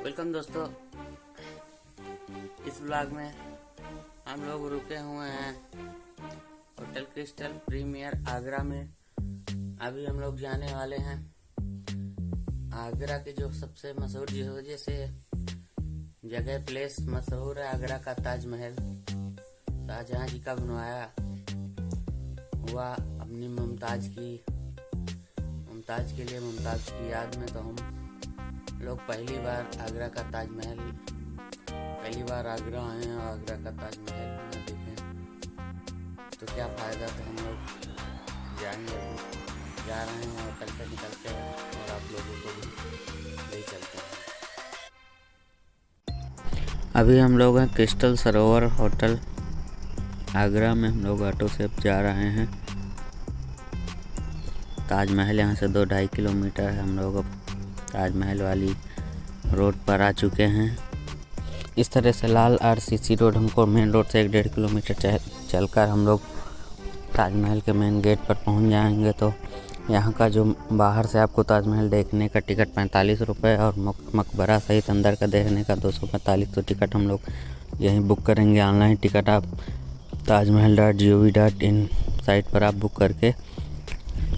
Welcome दोस्तों। इस blog में हम लोग रुके हुए हैं होटल क्रिस्टल प्रीमियर आगरा में। अभी हम लोग जाने वाले हैं आगरा के जो सबसे मशहूर, जिस वजह से जगह प्लेस मशहूर है, आगरा का ताजमहल। शाहजहां जी का बनवाया हुआ अपनी मुमताज के लिए, मुमताज की याद में। तो हम लोग पहली बार आगरा का ताजमहल, पहली बार आगरा आए हैं और आगरा का ताजमहल न देखें तो क्या फ़ायदा। तो हम लोग जाएंगे, जा रहे हैं होटल से निकलते हैं और आप लोगों को भी ले चलते हैं। अभी हम लोग हैं क्रिस्टल सरोवर होटल आगरा में। हम लोग ऑटो से अब जा रहे हैं ताजमहल। यहाँ से 2-2.5 किलोमीटर है। हम लोग अब ताजमहल वाली रोड पर आ चुके हैं। इस तरह से लाल आरसीसी रोड, हमको मेन रोड से 1-1.5 किलोमीटर चलकर हम लोग ताजमहल के मेन गेट पर पहुंच जाएंगे। तो यहाँ का जो बाहर से आपको ताजमहल देखने का टिकट 45 रुपये और मकबरा सहित अंदर का देखने का 245। तो टिकट हम लोग यहीं बुक करेंगे। ऑनलाइन टिकट आप tajmahal.gov.in साइट पर आप बुक करके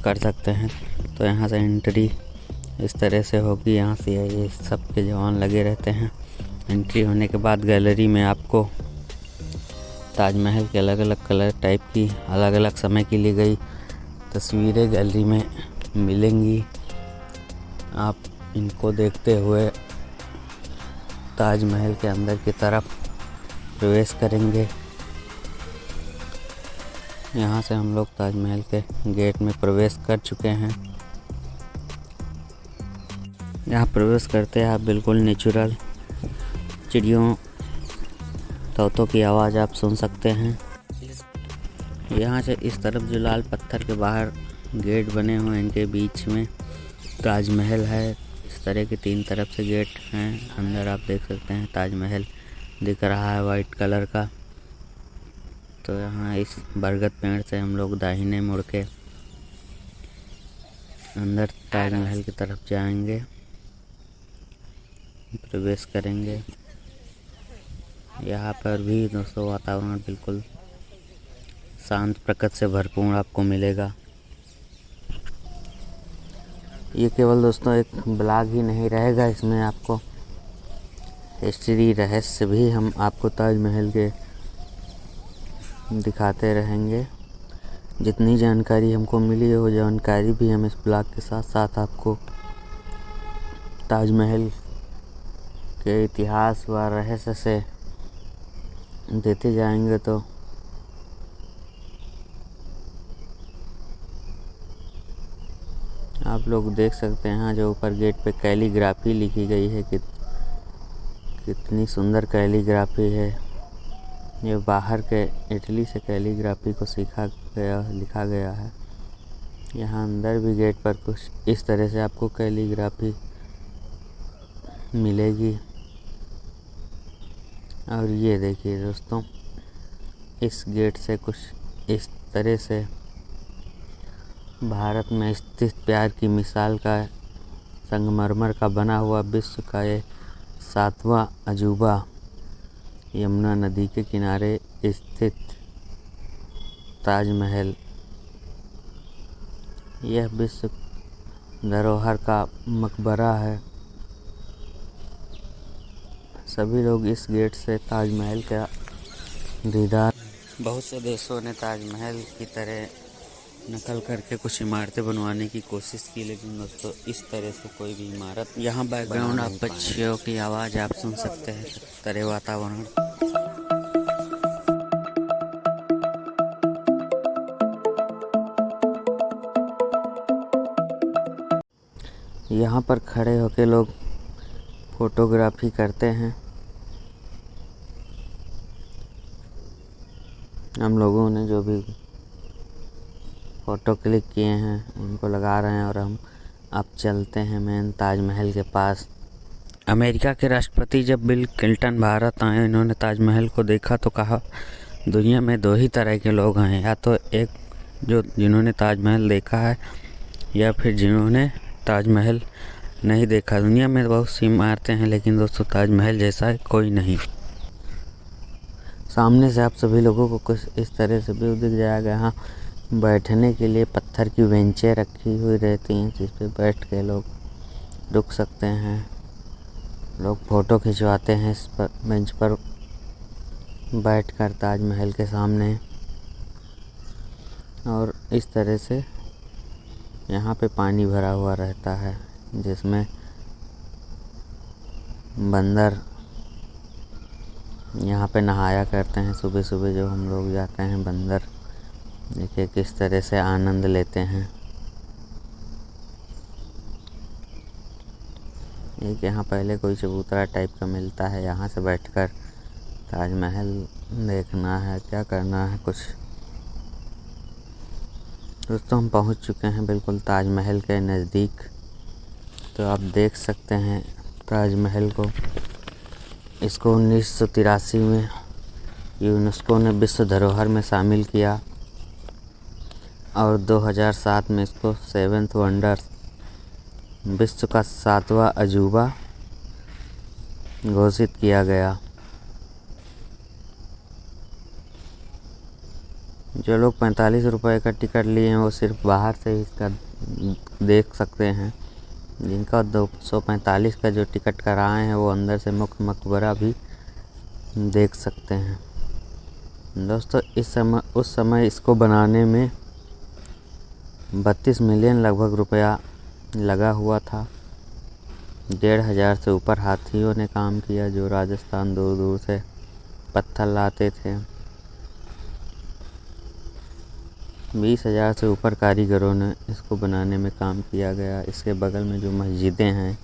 कर सकते हैं। तो यहाँ से एंट्री इस तरह से होगी। यहाँ से ये सब के जवान लगे रहते हैं। एंट्री होने के बाद गैलरी में आपको ताजमहल के अलग अलग कलर टाइप की, अलग अलग समय की ली गई तस्वीरें गैलरी में मिलेंगी। आप इनको देखते हुए ताजमहल के अंदर की तरफ प्रवेश करेंगे। यहाँ से हम लोग ताजमहल के गेट में प्रवेश कर चुके हैं। यहाँ प्रवेश करते हैं आप बिल्कुल नेचुरल चिड़ियों, तोतों की आवाज़ आप सुन सकते हैं। यहाँ से इस तरफ जो लाल पत्थर के बाहर गेट बने हुए हैं, इनके बीच में ताजमहल है। इस तरह के 3 तरफ से गेट हैं। अंदर आप देख सकते हैं ताजमहल दिख रहा है वाइट कलर का। तो यहाँ इस बरगद पेड़ से हम लोग दाहिने मुड़ के अंदर ताजमहल की तरफ जाएंगे, प्रवेश करेंगे। यहाँ पर भी दोस्तों वातावरण बिल्कुल शांत प्रकृति से भरपूर आपको मिलेगा। ये केवल दोस्तों एक ब्लॉग ही नहीं रहेगा, इसमें आपको हिस्ट्री, रहस्य भी हम आपको ताजमहल के दिखाते रहेंगे। जितनी जानकारी हमको मिली है वो जानकारी भी हम इस ब्लॉग के साथ साथ आपको ताजमहल के इतिहास व रहस्य से देते जाएंगे। तो आप लोग देख सकते हैं यहाँ जो ऊपर गेट पे कैलीग्राफी लिखी गई है कि कितनी सुंदर कैलीग्राफी है। ये बाहर के इटली से कैलीग्राफी को लिखा गया है। यहाँ अंदर भी गेट पर कुछ इस तरह से आपको कैलीग्राफी मिलेगी। और ये देखिए दोस्तों, इस गेट से कुछ इस तरह से भारत में स्थित प्यार की मिसाल का संगमरमर का बना हुआ विश्व का ये 7वां अजूबा, यमुना नदी के किनारे स्थित ताजमहल, यह विश्व धरोहर का मकबरा है। सभी लोग इस गेट से ताजमहल का दीदार। बहुत से देशों ने ताजमहल की तरह नकल करके कुछ इमारतें बनवाने की कोशिश की, लेकिन दोस्तों इस तरह से कोई भी इमारत। यहाँ बैकग्राउंड आप पक्षियों की आवाज़ आप सुन सकते हैं। तरह वातावरण यहाँ पर खड़े होके लोग फोटोग्राफी करते हैं। हम लोगों ने जो भी फ़ोटो क्लिक किए हैं उनको लगा रहे हैं और हम अब चलते हैं मेन ताजमहल के पास। अमेरिका के राष्ट्रपति जब बिल क्लिंटन भारत आए, इन्होंने ताजमहल को देखा तो कहा दुनिया में 2 ही तरह के लोग हैं, या तो एक जिन्होंने ताजमहल देखा है या फिर जिन्होंने ताजमहल नहीं देखा। दुनिया में बहुत सी इमारतें हैं, लेकिन दोस्तों ताजमहल जैसा कोई नहीं। सामने से आप सभी लोगों को कुछ इस तरह से व्यू दिख जाएगा। यहाँ बैठने के लिए पत्थर की बेंचें रखी हुई रहती हैं, जिस पे बैठ के लोग रुक सकते हैं। लोग फ़ोटो खिंचवाते हैं इस पर बेंच पर बैठकर ताजमहल के सामने। और इस तरह से यहाँ पे पानी भरा हुआ रहता है, जिसमें बंदर यहाँ पे नहाया करते हैं। सुबह सुबह जो हम लोग जाते हैं, बंदर देखिए किस तरह से आनंद लेते हैं। एक यहाँ पहले कोई चबूतरा टाइप का मिलता है, यहाँ से बैठकर ताजमहल देखना है, क्या करना है कुछ। दोस्तों हम पहुँच चुके हैं बिल्कुल ताजमहल के नज़दीक। तो आप देख सकते हैं ताजमहल को। इसको 1983 में यूनेस्को ने विश्व धरोहर में शामिल किया और 2007 में इसको 7th वंडर, विश्व का 7वां अजूबा घोषित किया गया। जो लोग 45 रुपये का टिकट लिए हैं वो सिर्फ बाहर से ही इसका देख सकते हैं। जिनका 245 का जो टिकट कराए हैं वो अंदर से मुख्य मकबरा भी देख सकते हैं। दोस्तों उस समय इसको बनाने में 32 मिलियन लगभग रुपया लगा हुआ था। 1,500 से ऊपर हाथियों ने काम किया, जो राजस्थान दूर दूर से पत्थर लाते थे। 20,000 से ऊपर कारीगरों ने इसको बनाने में काम किया गया। इसके बगल में जो मस्जिदें हैं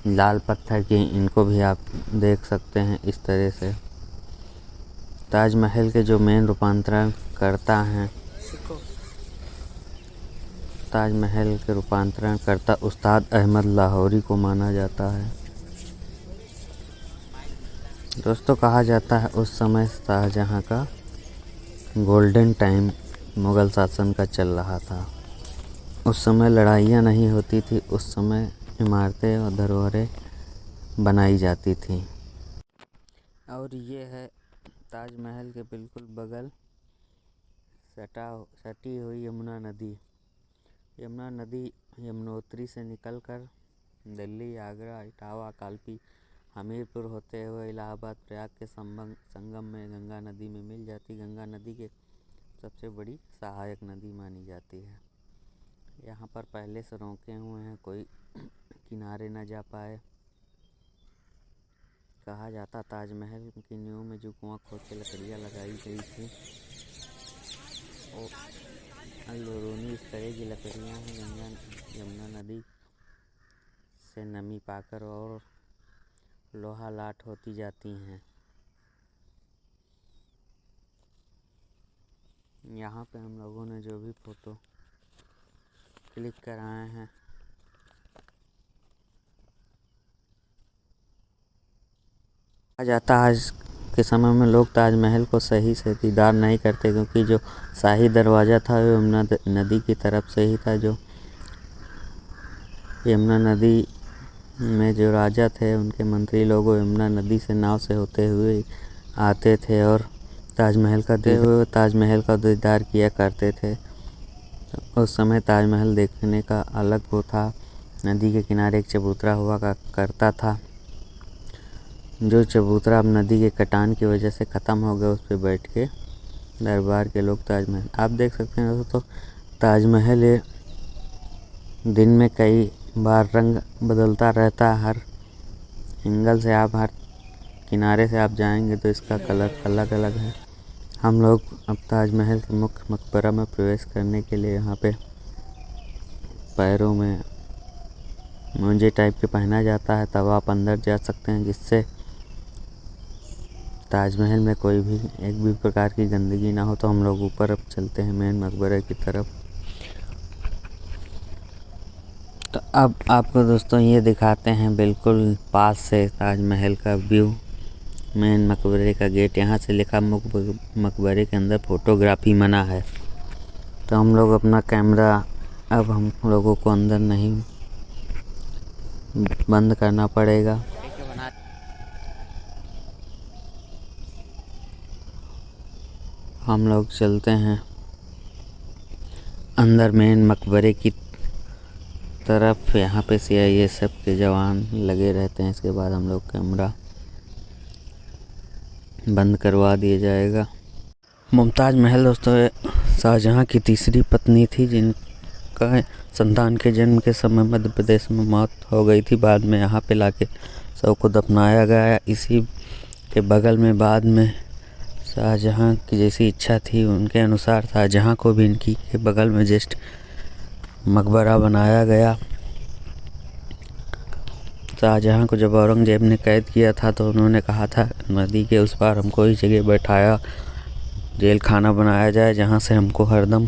लाल पत्थर की, इनको भी आप देख सकते हैं इस तरह से। ताजमहल के जो मेन रूपांतरण करता हैं, ताजमहल के रूपांतरण करता उस्ताद अहमद लाहौरी को माना जाता है। दोस्तों कहा जाता है उस समय शाहजहाँ का गोल्डन टाइम मुग़ल शासन का चल रहा था। उस समय लड़ाइयाँ नहीं होती थी, उस समय इमारतें और धरोहरें बनाई जाती थी। और ये है ताजमहल के बिल्कुल बगल सटी हुई यमुना नदी। यमुना नदी यमुनोत्री से निकलकर दिल्ली, आगरा, इटावा, कालपी, हमीरपुर होते हुए इलाहाबाद, प्रयाग के संगम में गंगा नदी में मिल जाती। गंगा नदी के सबसे बड़ी सहायक नदी मानी जाती है। यहाँ पर पहले से रोके हुए हैं, कोई किनारे न जा पाए। कहा जाता ताजमहल की नींव में जो कुआं खोद के लकड़ियाँ लगाई गई थी वो अल्लोरोनी इस तरह की लकड़ियाँ हैं। यमुना नदी से नमी पाकर और लोहा लाट होती जाती हैं। यहाँ पे हम लोगों ने जो भी फ़ोटो क्लिक कराए हैं, कहा जाता है आज के समय में लोग ताजमहल को सही से दीदार नहीं करते, क्योंकि जो शाही दरवाज़ा था वो यमुना नदी की तरफ से ही था। जो यमुना नदी में जो राजा थे, उनके मंत्री लोग यमुना नदी से नाव से होते हुए आते थे और ताजमहल का दीदार किया करते थे। उस समय ताजमहल देखने का अलग वो था। नदी के किनारे एक चबूतरा हुआ करता था, जो चबूतरा अब नदी के कटान की वजह से ख़त्म हो गया। उस पर बैठ के दरबार के लोग ताजमहल आप देख सकते हैं। दोस्तों ताजमहल दिन में कई बार रंग बदलता रहता है। हर एंगल से आप, हर किनारे से आप जाएंगे तो इसका कलर अलग अलग है। हम लोग अब ताजमहल के मुख्य मकबरा में प्रवेश करने के लिए यहाँ पे पैरों में मोजे टाइप के पहना जाता है, तब आप अंदर जा सकते हैं, जिससे ताजमहल में कोई भी एक भी प्रकार की गंदगी ना हो। तो हम लोग ऊपर अब चलते हैं मेन मकबरे की तरफ। तो अब आपको दोस्तों ये दिखाते हैं बिल्कुल पास से ताजमहल का व्यू, मेन मकबरे का गेट। यहाँ से लिखा मकबरे के अंदर फ़ोटोग्राफी मना है। तो हम लोग अपना कैमरा, अब हम लोगों को अंदर नहीं बंद करना पड़ेगा। हम लोग चलते हैं अंदर मेन मकबरे की तरफ। यहाँ पे CISF के जवान लगे रहते हैं। इसके बाद हम लोग कैमरा बंद करवा दिया जाएगा। मुमताज़ महल दोस्तों शाहजहाँ की तीसरी पत्नी थी, जिनका संतान के जन्म के समय मध्य प्रदेश में मौत हो गई थी। बाद में यहाँ पे लाके सबको दफनाया गया। इसी के बगल में बाद में शाहजहाँ की जैसी इच्छा थी उनके अनुसार शाहजहाँ को भी इनकी के बगल में जस्ट मकबरा बनाया गया। शाहजहाँ को जब औरंगजेब ने कैद किया था तो उन्होंने कहा था नदी के उस पार हमको ही जगह बैठाया, जेल खाना बनाया जाए जहाँ से हमको हरदम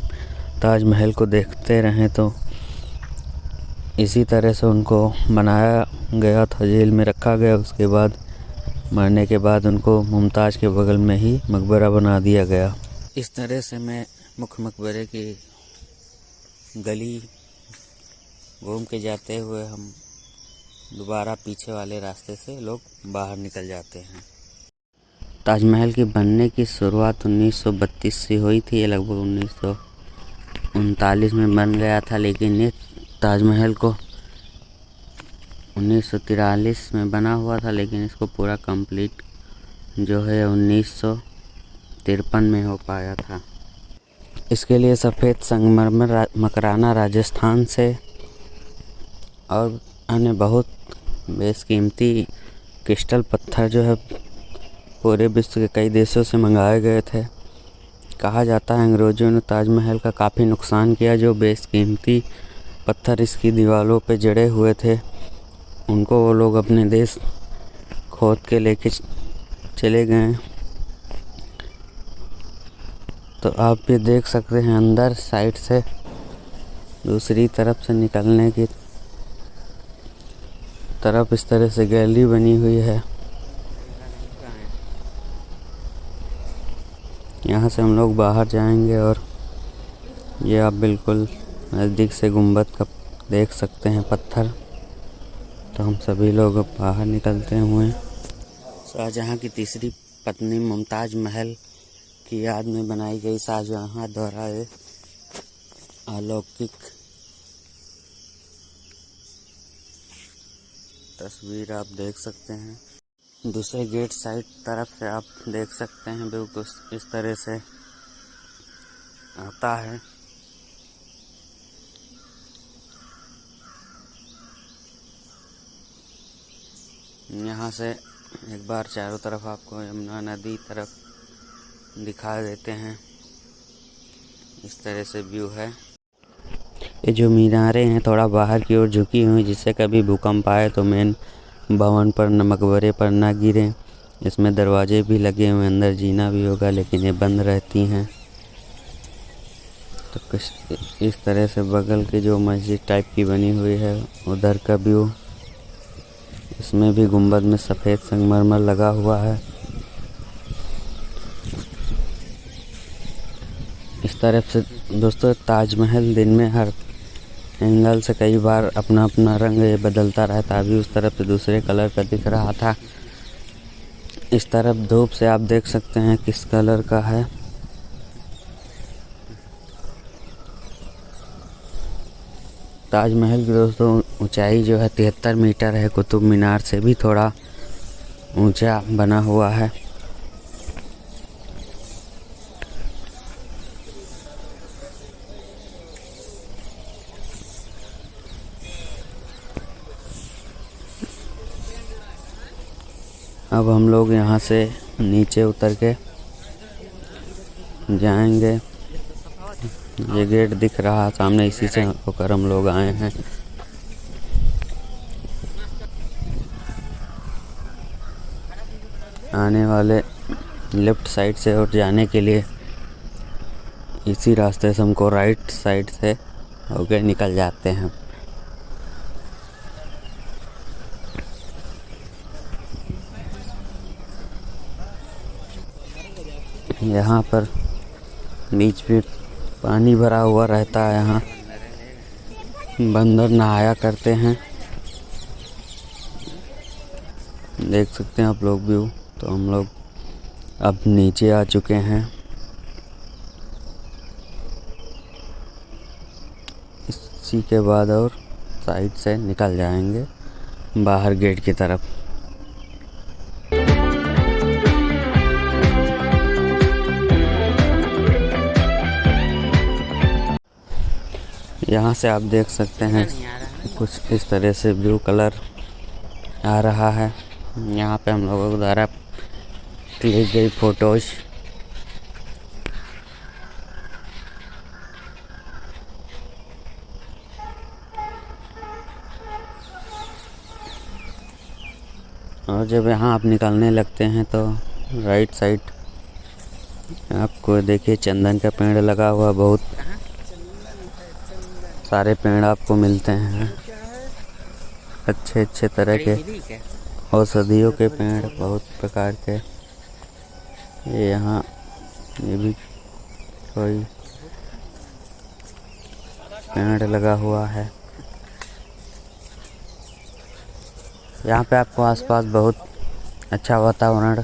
ताजमहल को देखते रहें। तो इसी तरह से उनको बनाया गया था, जेल में रखा गया। उसके बाद मरने के बाद उनको मुमताज़ के बगल में ही मकबरा बना दिया गया। इस तरह से मैं मुख्य मकबरे की गली घूम के जाते हुए हम दोबारा पीछे वाले रास्ते से लोग बाहर निकल जाते हैं। ताजमहल की बनने की शुरुआत 1932 से हुई थी। ये लगभग 1939 में बन गया था, लेकिन ये ताजमहल को 1943 में बना हुआ था, लेकिन इसको पूरा कंप्लीट जो है 1953 में हो पाया था। इसके लिए सफ़ेद संगमरमर मकराना राजस्थान से और अन्य बहुत बेशकीमती क्रिस्टल पत्थर जो है पूरे विश्व के कई देशों से मंगाए गए थे। कहा जाता है अंग्रेज़ों ने ताजमहल का काफ़ी नुकसान किया। जो बेशकीमती पत्थर इसकी दीवारों पे जड़े हुए थे उनको वो लोग अपने देश खोद के लेके चले गए। तो आप ये देख सकते हैं अंदर साइड से दूसरी तरफ से निकलने की तरफ इस तरह से गैलरी बनी हुई है। यहाँ से हम लोग बाहर जाएंगे और ये आप बिल्कुल नज़दीक से गुंबद का देख सकते हैं पत्थर। तो हम सभी लोग अब बाहर निकलते हुए शाहजहाँ की तीसरी पत्नी मुमताज़ महल की याद में बनाई गई शाहजहाँ द्वारा एक अलौकिक तस्वीर आप देख सकते हैं। दूसरे गेट साइड तरफ से आप देख सकते हैं बिल्कुल इस तरह से आता है। यहाँ से एक बार चारों तरफ आपको यमुना नदी तरफ दिखा देते हैं। इस तरह से व्यू है। ये जो मीनारें हैं थोड़ा बाहर की ओर झुकी हुई, जिससे कभी भूकंप आए तो मेन भवन पर न मकबरे पर ना गिरें। इसमें दरवाजे भी लगे हुए, अंदर जीना भी होगा, लेकिन ये बंद रहती हैं। तो कुछ इस तरह से बगल की जो मस्जिद टाइप की बनी हुई है उधर का व्यू। इसमें भी गुंबद में सफ़ेद संगमरमर लगा हुआ है। इस तरफ से दोस्तों ताजमहल दिन में हर एंगल से कई बार अपना अपना रंग ये बदलता रहता। अभी उस तरफ से दूसरे कलर का दिख रहा था। इस तरफ धूप से आप देख सकते हैं किस कलर का है। ताजमहल की दोस्तों ऊंचाई जो है 73 मीटर है। कुतुब मीनार से भी थोड़ा ऊंचा बना हुआ है। अब हम लोग यहाँ से नीचे उतर के जाएंगे। ये गेट दिख रहा सामने, इसी से होकर हम लोग आए हैं। आने वाले लेफ्ट साइड से और जाने के लिए इसी रास्ते से हमको राइट साइड से होकर निकल जाते हैं। यहाँ पर बीच में पानी भरा हुआ रहता है। यहाँ बंदर नहाया करते हैं। देख सकते हैं आप लोग व्यू। तो हम लोग अब नीचे आ चुके हैं। इसी के बाद और साइड से निकल जाएंगे बाहर गेट की तरफ। यहाँ से आप देख सकते हैं कुछ इस तरह से ब्लू कलर आ रहा है। यहाँ पे हम लोगों के द्वारा क्लिक गई फोटोज। और जब यहाँ आप निकलने लगते हैं तो राइट साइड आपको देखिए चंदन का पेड़ लगा हुआ, बहुत सारे पेड़ आपको मिलते हैं, अच्छे अच्छे तरह के औषधियों के पेड़, बहुत प्रकार के। ये यहाँ ये भी कोई पेड़ लगा हुआ है। यहाँ पे आपको आसपास बहुत अच्छा वातावरण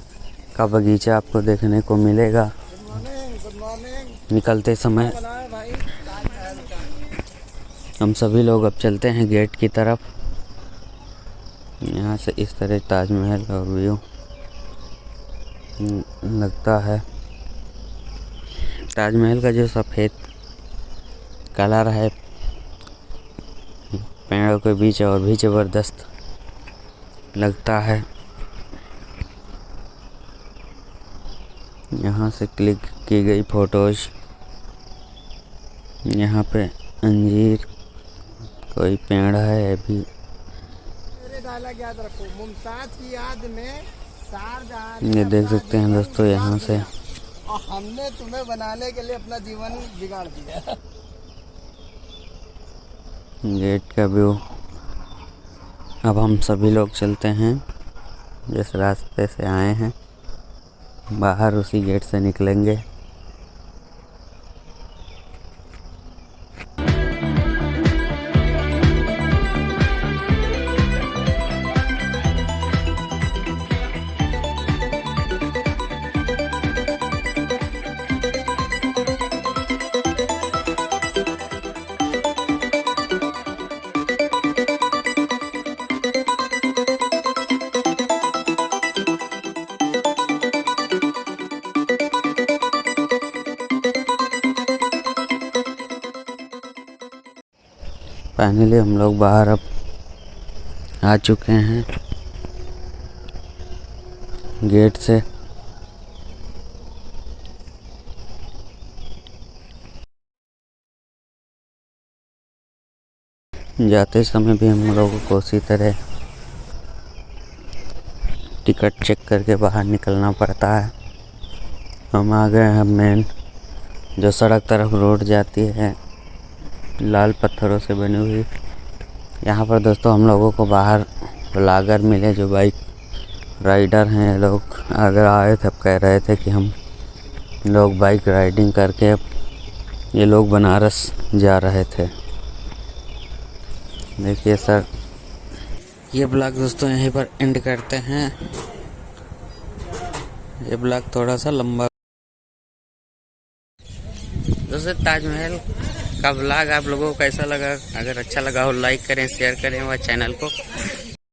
का बगीचा आपको देखने को मिलेगा निकलते समय। हम सभी लोग अब चलते हैं गेट की तरफ। यहाँ से इस तरह ताजमहल का व्यू लगता है। ताजमहल का जो सफ़ेद कलर है पेड़ों के बीच और भी ज़बरदस्त लगता है। यहाँ से क्लिक की गई फोटोज। यहाँ पे अंजीर कोई पेड़ है अभी। ये देख सकते हैं दोस्तों, यहाँ से और हमने तुम्हें बनाने के लिए अपना जीवन बिगाड़ दिया। गेट का व्यू। अब हम सभी लोग चलते हैं जिस रास्ते से आए हैं, बाहर उसी गेट से निकलेंगे। फाइनली हम लोग बाहर अब आ चुके हैं गेट से। जाते समय भी हम लोगों को उसी तरह टिकट चेक करके बाहर निकलना पड़ता है। हम आ गए हैं मेन जो सड़क तरफ रोड जाती है, लाल पत्थरों से बनी हुई। यहाँ पर दोस्तों हम लोगों को बाहर ब्लॉगर मिले जो बाइक राइडर हैं। लोग अगर आए थे, कह रहे थे कि हम लोग बाइक राइडिंग करके ये लोग बनारस जा रहे थे। देखिए सर, ये ब्लॉग दोस्तों यहीं पर एंड करते हैं। ये ब्लॉग थोड़ा सा लंबा। दोस्तों ताजमहल का ब्लॉग आप लोगों को कैसा लगा? अगर अच्छा लगा हो लाइक करें, शेयर करें और चैनल को